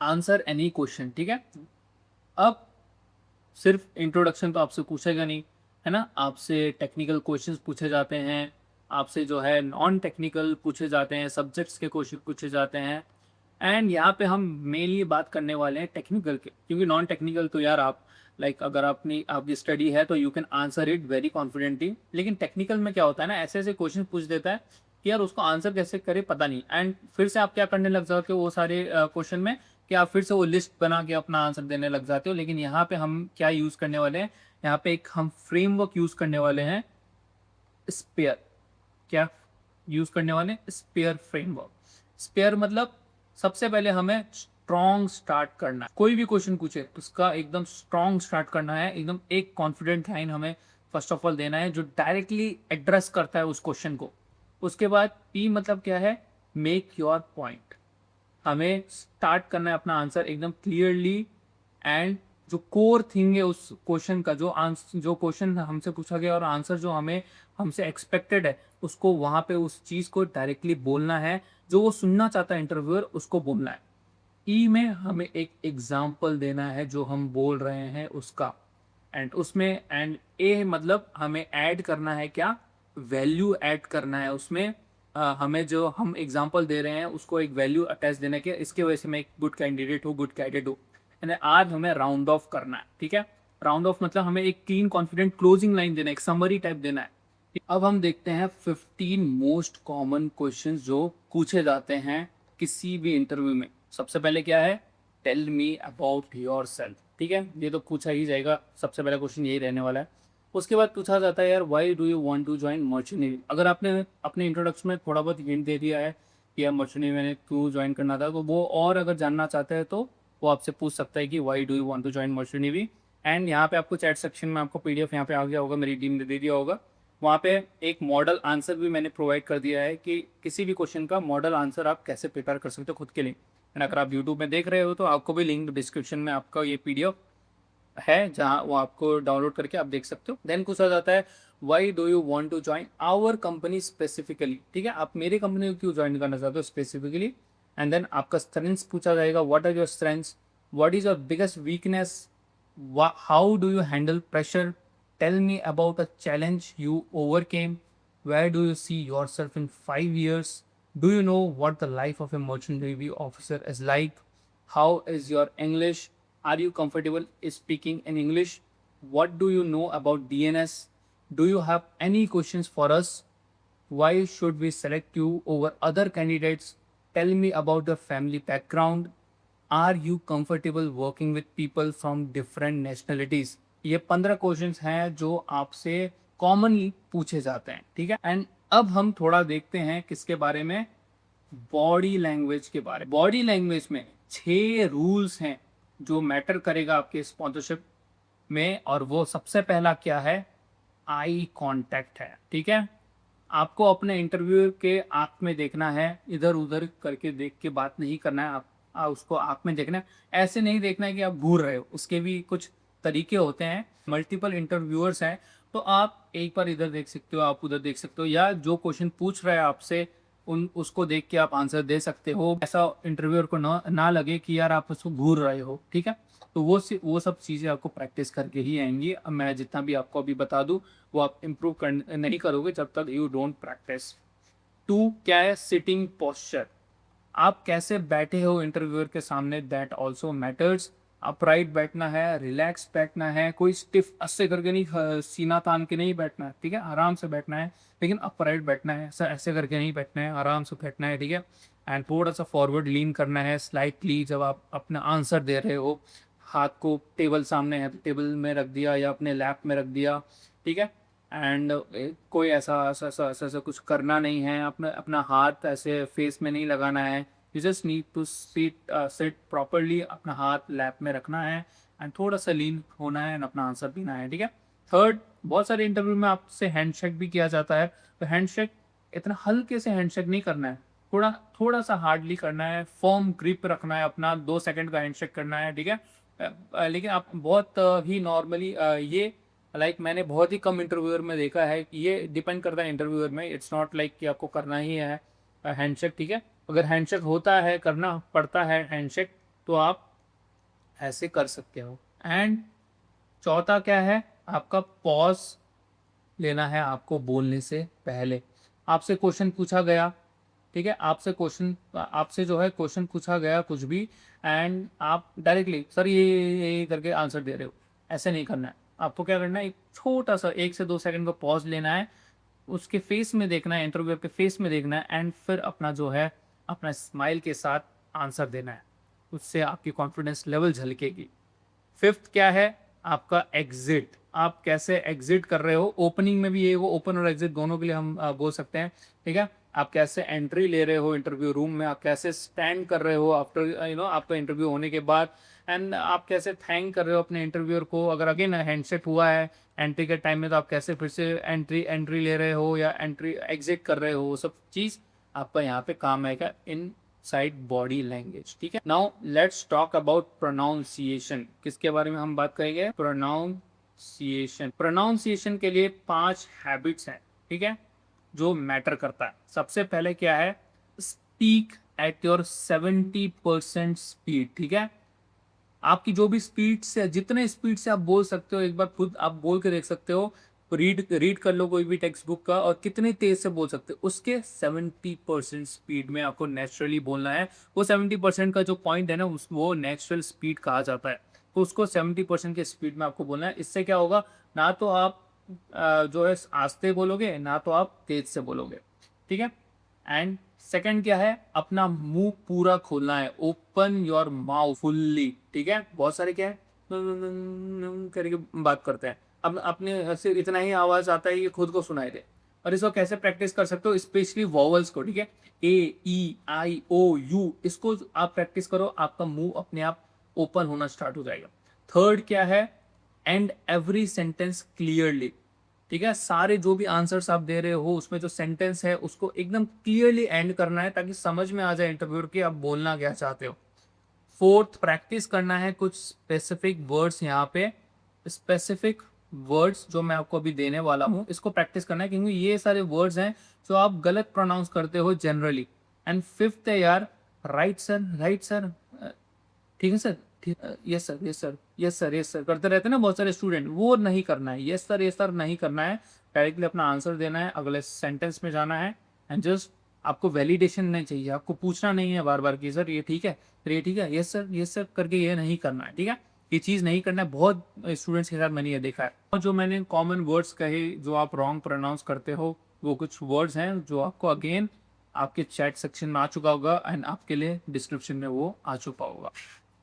Answer any question, ठीक है। अब सिर्फ इंट्रोडक्शन तो आपसे पूछेगा नहीं, है ना, आपसे टेक्निकल क्वेश्चंस पूछे जाते हैं, आपसे जो है नॉन टेक्निकल पूछे जाते हैं, सब्जेक्ट्स के क्वेश्चन पूछे जाते हैं। एंड यहाँ पे हम मेनली बात करने वाले हैं टेक्निकल के, क्योंकि नॉन टेक्निकल तो यार आप लाइक अगर आपने आपकी स्टडी है तो you can answer it very confidently, लेकिन टेक्निकल में क्या होता है ना, ऐसे ऐसे क्वेश्चन पूछ देता है कि यार उसको आंसर कैसे करे पता नहीं, एंड फिर से आप क्या करने लग जाते हो वो सारे क्वेश्चन में, कि आप फिर से वो लिस्ट बना के अपना आंसर देने लग जाते हो। लेकिन यहाँ पे हम क्या यूज़ करने वाले हैं, यहाँ पे एक हम फ्रेमवर्क यूज़ करने वाले हैं, स्पेयर। क्या यूज़ करने वाले हैं? Spare framework. स्पेयर मतलब सबसे पहले हमें स्ट्रॉन्ग स्टार्ट करना है। कोई भी क्वेश्चन पूछे तो उसका एकदम स्ट्रॉन्ग स्टार्ट करना है, एकदम एक कॉन्फिडेंट लाइन हमें फर्स्ट ऑफ ऑल देना है जो डायरेक्टली एड्रेस करता है उस क्वेश्चन को। उसके बाद पी मतलब क्या है, मेक योर पॉइंट। हमें स्टार्ट करना है अपना आंसर एकदम क्लियरली, एंड जो कोर थिंग है उस क्वेश्चन का, जो आंसर जो क्वेश्चन हमसे पूछा गया और आंसर जो हमें हमसे एक्सपेक्टेड है, उसको वहां पे उस चीज को डायरेक्टली बोलना है, जो वो सुनना चाहता है इंटरव्यूअर उसको बोलना है। ई में हमें एक एग्जाम्पल देना है जो हम बोल रहे हैं उसका, एंड उसमें एंड ए मतलब हमें ऐड करना है क्या, वैल्यू ऐड करना है उसमें। हमें जो हम एग्जांपल दे रहे हैं उसको एक वैल्यू अटैच देने के, इसके वजह से मैं एक गुड कैंडिडेट हूँ, गुड कैंडिडेट हूँ। यानी आज हमें राउंड ऑफ करना है, ठीक है। राउंड ऑफ मतलब हमें एक क्लीन कॉन्फिडेंट क्लोजिंग लाइन देना है, एक समरी टाइप देना है। अब हम देखते हैं 15 मोस्ट कॉमन क्वेश्चंस जो पूछे जाते हैं किसी भी इंटरव्यू में। सबसे पहले क्या है, tell me about yourself, ठीक है, ये तो पूछा ही जाएगा, सबसे पहला क्वेश्चन यही रहने वाला है। उसके बाद पूछा जाता है यार why do you want to join merchant navy. अगर आपने अपने इंट्रोडक्शन में थोड़ा बहुत हिंट दे दिया है कि यार मर्चेंट नेवी मैंने क्यों ज्वाइन करना था, तो वो और अगर जानना चाहते हैं तो वो आपसे पूछ सकता है कि why do you want to join merchant navy. And यहाँ पे आपको चैट सेक्शन में आपको पीडीएफ यहाँ पे आ गया होगा, मेरी टीम ने दे दिया होगा। वहाँ पे एक मॉडल आंसर भी मैंने प्रोवाइड कर दिया है कि किसी भी क्वेश्चन का मॉडल आंसर आप कैसे प्रिपेयर कर सकते हो खुद के लिए। एंड अगर आप यूट्यूब में देख रहे हो तो आपको भी लिंक डिस्क्रिप्शन में आपका ये पीडीएफ है, जहाँ वो आपको डाउनलोड करके आप देख सकते हो। देन पूछा जाता है why do you want to join our company specifically, ठीक है, आप मेरी कंपनी को क्यों ज्वाइन करना चाहते हो स्पेसिफिकली। एंड देन आपका स्ट्रेंथ्स पूछा जाएगा, what are your strengths, what is your biggest weakness, how do you handle pressure, tell me about a challenge you overcame, where do you see yourself in 5 years, do you know what the life of a merchant navy officer is like, how is your English, are you comfortable speaking in English, what do you know about DNS, do you have any questions for us, why should we select you over other candidates, tell me about your family background, are you comfortable working with people from different nationalities. ये 15 questions हैं जो आपसे commonly पूछे जाते हैं, ठीक है। And अब हम थोड़ा देखते हैं किसके बारे में, बॉडी लैंग्वेज के बारे में। बॉडी लैंग्वेज में 6 रूल्स हैं जो मैटर करेगा आपके स्पॉन्सरशिप में, और वो सबसे पहला क्या है, आई कांटेक्ट है, ठीक है। आपको अपने इंटरव्यू के आंख में देखना है, इधर उधर करके देख के बात नहीं करना है, उसको आंख में देखना है। ऐसे नहीं देखना है कि आप घूर रहे हो, उसके भी कुछ तरीके होते हैं। मल्टीपल इंटरव्यूअर्स हैं तो आप एक बार इधर देख सकते हो, आप उधर देख सकते हो, या जो क्वेश्चन पूछ रहा है आपसे उन उसको देख के आप आंसर दे सकते हो। ऐसा इंटरव्यूअर को ना लगे कि यार आप उसको घूर रहे हो, ठीक है। तो वो सब चीज़ें आपको प्रैक्टिस करके ही आएंगी। अब मैं जितना भी आपको अभी बता दूं वो आप इम्प्रूव कर नहीं करोगे जब तक यू डोंट प्रैक्टिस। टू क्या है, सिटिंग पोस्चर, आप कैसे बैठे हो इंटरव्यूअर के सामने, दैट ऑल्सो मैटर्स। अपराइट बैठना है, रिलैक्स बैठना है, कोई स्टिफ ऐसे करके नहीं, सीना तान के नहीं बैठना है, ठीक है, आराम से बैठना है, लेकिन अपराइट बैठना है, ऐसा ऐसे करके नहीं बैठना है, आराम से बैठना है, ठीक है। एंड थोड़ा सा फॉरवर्ड लीन करना है स्लाइटली जब आप अपना आंसर दे रहे हो। हाथ को टेबल सामने है तो टेबल में रख दिया या अपने लैप में रख दिया, ठीक है। एंड कोई ऐसा कुछ करना नहीं है, अपना अपना हाथ ऐसे फेस में नहीं लगाना है। You just need to sit properly, अपना हाथ लैप में रखना है एंड थोड़ा सा लीन होना है एंड अपना आंसर देना है, ठीक है। थर्ड, बहुत सारे इंटरव्यू में आपसे हैंडशेक भी किया जाता है, तो हैंडशेक इतना हल्के से हैंडशेक नहीं करना है, थोड़ा थोड़ा सा हार्डली करना है, फर्म ग्रिप रखना है अपना, 2 सेकंड का हैंडशेक करना है, ठीक है। लेकिन आप बहुत ही नॉर्मली ये मैंने बहुत ही कम इंटरव्यूअर में देखा है कि ये डिपेंड करता है इंटरव्यूअर में, इट्स नॉट लाइक कि आपको करना ही है हैंडशेक, ठीक है। अगर हैंडशेक होता है, करना पड़ता है हैंडशेक, तो आप ऐसे कर सकते हो। एंड चौथा क्या है, आपका पॉज लेना है आपको बोलने से पहले। आपसे क्वेश्चन पूछा गया, ठीक है, आपसे जो है क्वेश्चन पूछा गया कुछ भी, एंड आप डायरेक्टली सर ये करके आंसर दे रहे हो, ऐसे नहीं करना है। आपको क्या करना है, एक छोटा सा 1 से 2 सेकंड का पॉज लेना है, उसके फेस में देखना है, इंटरव्यू के फेस में देखना है, एंड फिर अपना जो है अपना स्माइल के साथ आंसर देना है। उससे आपकी कॉन्फिडेंस लेवल झलकेगी। फिफ्थ क्या है, आपका एग्जिट। आप कैसे एग्जिट कर रहे हो, ओपनिंग में भी ये वो ओपन और एग्जिट दोनों के लिए हम बोल सकते हैं, ठीक है। आप कैसे एंट्री ले रहे हो इंटरव्यू रूम में, आप कैसे स्टैंड कर रहे हो आफ्टर आपका इंटरव्यू होने के बाद, एंड आप कैसे थैंक कर रहे हो अपने इंटरव्यूअर को। अगर अगेन हैंडशेक हुआ है एंट्री के टाइम में, तो आप कैसे फिर से एंट्री ले रहे हो या एंट्री एग्जिट कर रहे हो, वो सब चीज़ आपका यहाँ पे काम आएगा इन साइड बॉडी लैंग्वेज, ठीक है। Now let's talk about pronunciation. किसके बारे में हम बात करेंगे, प्रोनाउंसिएशन। प्रोनाउंसिएशन के लिए 5 हैबिट्स हैं, ठीक है, जो मैटर करता है। सबसे पहले क्या है, स्पीक एट योर 70% स्पीड, ठीक है। आपकी जो भी स्पीड से, जितने स्पीड से आप बोल सकते हो, एक बार खुद आप बोल के देख सकते हो। रीड कर लो कोई भी टेक्स्ट बुक का, और कितने तेज से बोल सकते हो, उसके 70% स्पीड में आपको नेचुरली बोलना है। वो 70% का जो पॉइंट है ना, वो नेचुरल स्पीड कहा जाता है। तो उसको 70% के स्पीड में आपको बोलना है। इससे क्या होगा, ना तो आप जो है आस्ते बोलोगे, ना तो आप तेज से बोलोगे, ठीक है। एंड सेकंड क्या है, अपना मुंह पूरा खोलना है, ओपन योर माउथ फुल्ली, ठीक है। बहुत सारे क्या है करके बात करते हैं, अब अपने से इतना ही आवाज आता है कि खुद को सुनाई दे। और इसको कैसे प्रैक्टिस कर सकते हो, स्पेशली वॉवल्स को, ठीक है, ए ई आई ओ यू, इसको आप प्रैक्टिस करो, आपका मुंह अपने आप ओपन होना स्टार्ट हो जाएगा। थर्ड क्या है, एंड एवरी सेंटेंस क्लियरली, ठीक है। सारे जो भी आंसर्स आप दे रहे हो, उसमें जो सेंटेंस है उसको एकदम क्लियरली एंड करना है, ताकि समझ में आ जाए इंटरव्यूअर की आप बोलना क्या चाहते हो। फोर्थ, प्रैक्टिस करना है कुछ स्पेसिफिक वर्ड्स। यहाँ पे स्पेसिफिक वर्ड्स जो मैं आपको अभी देने वाला हूँ, इसको प्रैक्टिस करना है, क्योंकि ये सारे वर्ड्स हैं जो आप गलत प्रोनाउंस करते हो जनरली। एंड फिफ्थ है यार, राइट सर, राइट सर, ठीक है sir, yes sir, yes sir, yes sir, yes sir करते रहते हैं ना बहुत सारे स्टूडेंट, वो नहीं करना है। यस सर नहीं करना है, डायरेक्टली अपना आंसर देना है, अगले सेंटेंस में जाना है। एंड जस्ट आपको वैलिडेशन नहीं चाहिए, आपको पूछना नहीं है बार बार कि सर ये ठीक है, सर ये ठीक है, यस सर करके ये नहीं करना है, ठीक है। ये चीज़ नहीं करना है। बहुत स्टूडेंट्स के साथ मैंने ये देखा है। और जो मैंने कॉमन वर्ड्स कहे जो आप रॉन्ग प्रोनाउंस करते हो, वो कुछ वर्ड्स हैं जो आपको अगेन आपके चैट सेक्शन में आ चुका होगा, एंड आपके लिए डिस्क्रिप्शन में वो आ चुका होगा।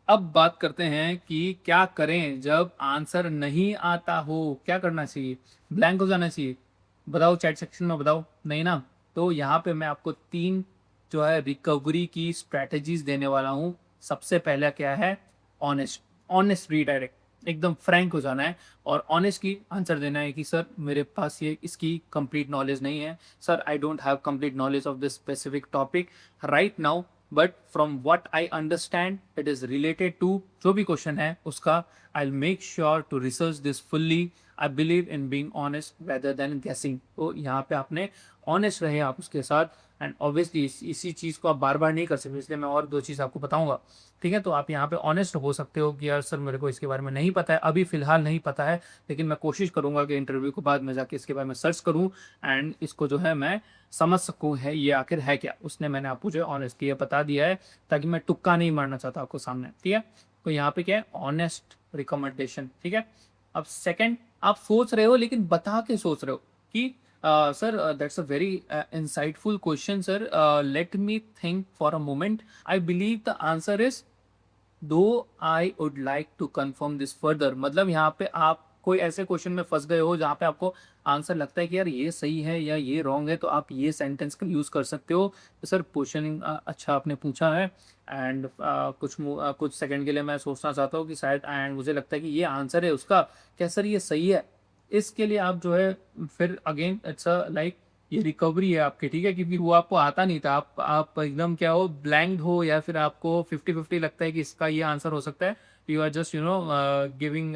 अब बात करते हैं कि क्या करें जब आंसर नहीं आता हो, क्या करना चाहिए, ब्लैंक हो जाना चाहिए। बताओ चैट सेक्शन में, बताओ नहीं ना। तो यहाँ पे मैं आपको 3 जो है रिकवरी की स्ट्रैटेजीज देने वाला हूँ। सबसे पहला क्या है, ऑनेस्ट। ऑनेस्ट रीडायरेक्ट, एकदम फ्रैंक हो जाना है और ऑनेस्ट की आंसर देना है कि सर मेरे पास ये इसकी कंप्लीट नॉलेज नहीं है, sir I don't have complete knowledge of this specific topic right now, but from what I understand it is related to जो भी क्वेश्चन है उसका, I make sure to research this fully. I believe in being honest rather than guessing. तो यहाँ पे आपने honest रहे आप उसके साथ, एंड ऑब्वियसली इसी चीज़ को आप बार बार नहीं कर सकते, इसलिए मैं और 2 चीज़ आपको बताऊंगा, ठीक है। तो आप यहाँ पे ऑनेस्ट हो सकते हो कि यार सर मेरे को इसके बारे में नहीं पता है, अभी फिलहाल नहीं पता है, लेकिन मैं कोशिश करूंगा कि इंटरव्यू के बाद मैं जाके इसके बारे में सर्च करूँ, एंड इसको जो है मैं समझ सकूँ है ये आखिर है क्या। उसने मैंने आपको जो ऑनेस्ट ये बता दिया है, ताकि मैं तुक्का नहीं मारना चाहता आपको सामने, ठीक है। तो यहाँ पे क्या है, ऑनेस्ट रिकमेंडेशन, ठीक है। अब सेकंड, आप सोच रहे हो लेकिन बता के सोच रहे हो कि sir that's a very insightful question sir, let me think for a moment, I believe the answer is though I would like to confirm this further. मतलब यहाँ पे आप कोई ऐसे क्वेश्चन में फंस गए हो जहाँ पे आपको आंसर लगता है कि यार ये सही है या ये रॉन्ग है, तो आप ये सेंटेंस का यूज़ कर सकते हो। तो सर क्वेश्चन अच्छा आपने पूछा है, एंड कुछ सेकंड के लिए मैं सोचना चाहता हूँ कि शायद, एंड मुझे लगता है कि ये आंसर है उसका, क्या सर ये सही है। इसके लिए आप जो है फिर अगेन इट्स लाइक ये रिकवरी है आपकी, ठीक है, क्योंकि वो आपको आता नहीं था, आप एकदम क्या हो, ब्लैंक हो, या फिर आपको 50-50 लगता है कि इसका ये आंसर हो सकता है। यू आर जस्ट गिविंग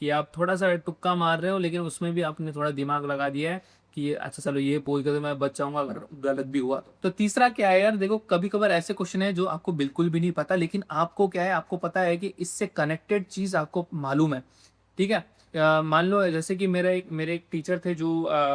कि आप थोड़ा सा तुक्का मार रहे हो, लेकिन उसमें भी आपने थोड़ा दिमाग लगा दिया है कि ये अच्छा चलो ये बोल के तो मैं बच जाऊंगा अगर गलत भी हुआ तो तीसरा क्या है यार, देखो कभी कभार ऐसे क्वेश्चन है जो आपको बिल्कुल भी नहीं पता, लेकिन आपको क्या है, आपको पता है कि इससे कनेक्टेड चीज आपको मालूम है, ठीक है। मान लो जैसे कि मेरे एक टीचर थे जो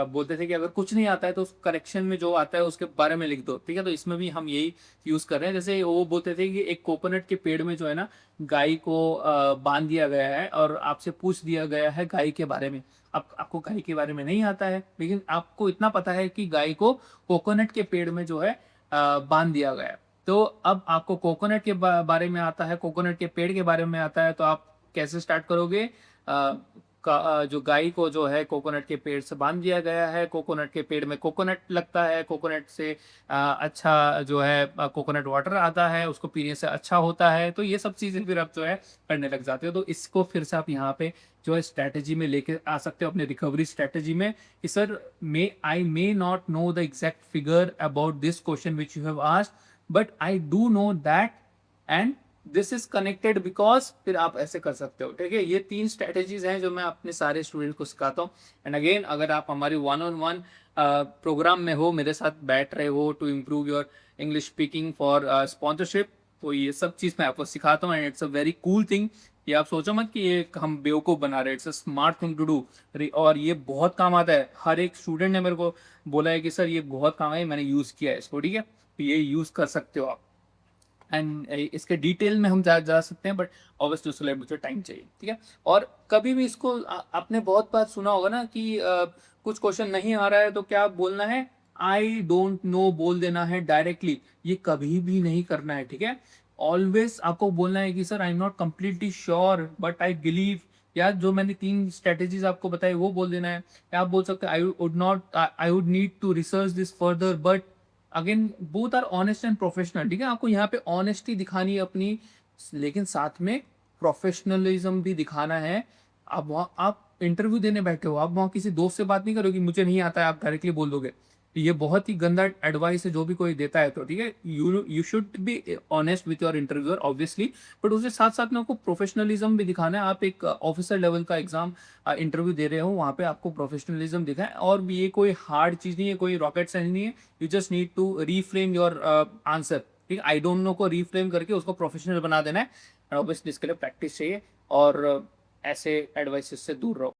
बोलते थे कि अगर कुछ नहीं आता है तो उस करेक्शन में जो आता है उसके बारे में लिख दो, ठीक है। तो इसमें भी हम यही यूज कर रहे हैं। जैसे वो बोलते थे कि एक कोकोनट के पेड़ में जो है ना, गाय को बांध दिया गया है और आपसे पूछ दिया गया है गाय के बारे में। आपको गाय के बारे में नहीं आता है, लेकिन आपको इतना पता है कि गाय को कोकोनट के पेड़ में जो है बांध दिया गया है। तो अब आपको कोकोनट के बारे में आता है, कोकोनट के पेड़ के बारे में आता है, तो आप कैसे स्टार्ट करोगे? जो गाय को जो है कोकोनट के पेड़ से बांध दिया गया है, कोकोनट के पेड़ में कोकोनट लगता है, कोकोनट से अच्छा जो है कोकोनट वाटर आता है, उसको पीने से अच्छा होता है। तो ये सब चीजें फिर आप जो है करने लग जाते हो। तो इसको फिर से आप यहाँ पे जो है स्ट्रैटेजी में लेके आ सकते हो, अपने रिकवरी स्ट्रैटेजी में, कि sir may not know the exact figure about this question which you have asked, but I do know that and this is connected because, फिर आप ऐसे कर सकते हो, ठीक है। ये 3 स्ट्रेटेजीज हैं जो मैं अपने सारे स्टूडेंट को सिखाता हूँ। एंड अगेन, अगर आप हमारी 1-on-1 प्रोग्राम में हो, मेरे साथ बैठ रहे हो to improve your English speaking for sponsorship, तो ये सब चीज़ मैं आपको सिखाता हूँ। And it's a very cool thing. ये आप सोचो मत कि ये हम बेवकूफ़ बना रहे हैं, it's a smart thing to do. और ये बहुत काम आता है। हर एक स्टूडेंट ने मेरे को बोला है कि सर ये बहुत काम है, मैंने यूज़ किया है इसको, ठीक है। तो ये यूज़ कर सकते हो आप। एंड इसके डिटेल में हम जा सकते हैं, बट ऑब्वियसली उसके लिए मुझे टाइम चाहिए, ठीक है। और कभी भी इसको आपने बहुत बार सुना होगा ना कि कुछ क्वेश्चन नहीं आ रहा है तो क्या बोलना है? आई डोंट नो बोल देना है डायरेक्टली। ये कभी भी नहीं करना है, ठीक है। ऑलवेज आपको बोलना है कि sir I am not completely sure but I believe, या जो मैंने 3 स्ट्रेटेजीज आपको बताई वो बोल देना है। या आप बोल सकते हैं I would need to research this further, but again both are honest and professional, ठीक है। आपको यहाँ पे ऑनेस्टी दिखानी है अपनी, लेकिन साथ में प्रोफेशनलिज्म भी दिखाना है। आप वहाँ आप इंटरव्यू देने बैठे हो, आप वहाँ किसी दोस्त से बात नहीं करोगे मुझे नहीं आता है, आप डायरेक्टली बोल दोगे। तो ये बहुत ही गंदा एडवाइस है जो भी कोई देता है, तो ठीक है। You should be honest with your interviewer obviously, but उसके साथ साथ में आपको प्रोफेशनलिज्म भी दिखाना है। आप एक ऑफिसर लेवल का एग्जाम इंटरव्यू दे रहे हो, वहाँ पे आपको प्रोफेशनलिज्म दिखाएं। और भी ये कोई हार्ड चीज़ नहीं है, कोई रॉकेट साइंस नहीं है। You just need to reframe your answer, ठीक है। आई डोंट नो को रीफ्रेम करके उसको प्रोफेशनल बना देना है। ऑब्वियसली इसके लिए प्रैक्टिस चाहिए, और ऐसे एडवाइसेस से दूर रहो।